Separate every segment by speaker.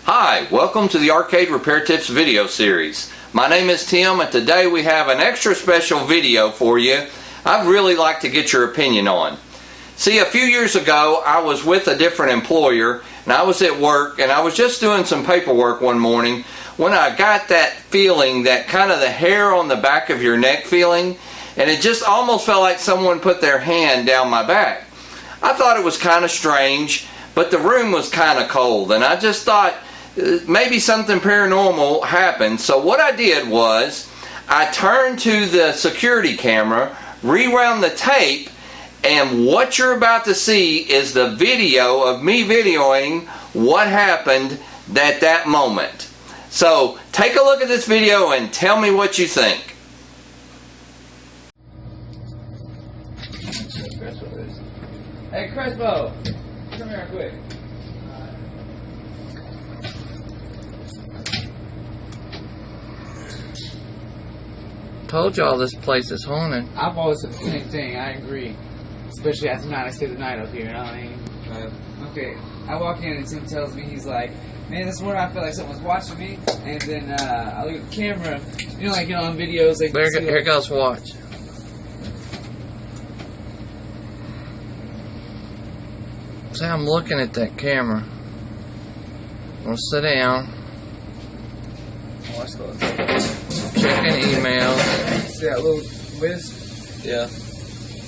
Speaker 1: Hi, welcome to the Arcade Repair Tips video series. My name is Tim, and today we have an extra special video for you I'd really like to get your opinion on. See, a few years ago I was with a different employer and I was at work and I was just doing some paperwork one morning when I got that feeling, that kind of the hair on the back of your neck feeling, and it just almost felt like someone put their hand down my back. I thought it was kind of strange, but the room was kind of cold and I just thought maybe something paranormal happened. So what I did was I turned to the security camera, rewound the tape, and what you're about to see is the video of me videoing what happened at that moment. So take a look at this video and tell me what you think. Hey Crespo, come here quick. Told y'all this place is haunted.
Speaker 2: I've always said the same thing. I agree. Especially after tonight, I stay the night up here. You know what I mean? Okay. I walk in and Tim tells me, he's like, "Man, this morning I feel like someone's watching me." And then I look at the camera. You know, like on videos, like
Speaker 1: Here goes watch. See, I'm looking at that camera. We'll sit down.
Speaker 2: Watch those.
Speaker 1: Checking email.
Speaker 2: See that little whiz?
Speaker 1: Yeah.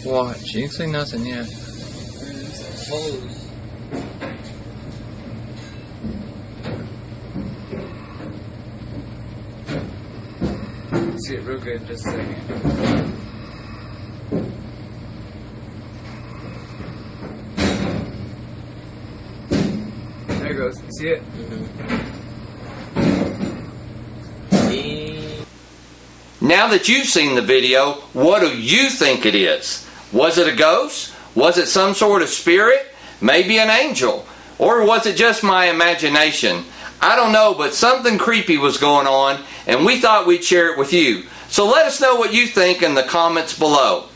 Speaker 1: Watch. You can see nothing yet.
Speaker 2: Close. See it real good in just a second. There it goes. You see it?
Speaker 1: Now that you've seen the video, what do you think it is? Was it a ghost? Was it some sort of spirit? Maybe an angel? Or was it just my imagination? I don't know, but something creepy was going on, and we thought we'd share it with you. So let us know what you think in the comments below.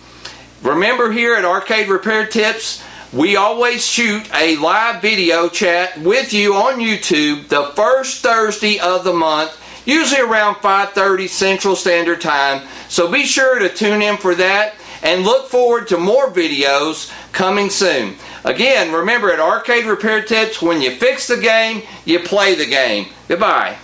Speaker 1: Remember, here at Arcade Repair Tips, we always shoot a live video chat with you on YouTube the first Thursday of the month, usually around 5:30 Central Standard Time. So be sure to tune in for that and look forward to more videos coming soon. Again, remember, at Arcade Repair Tips, when you fix the game, you play the game. Goodbye.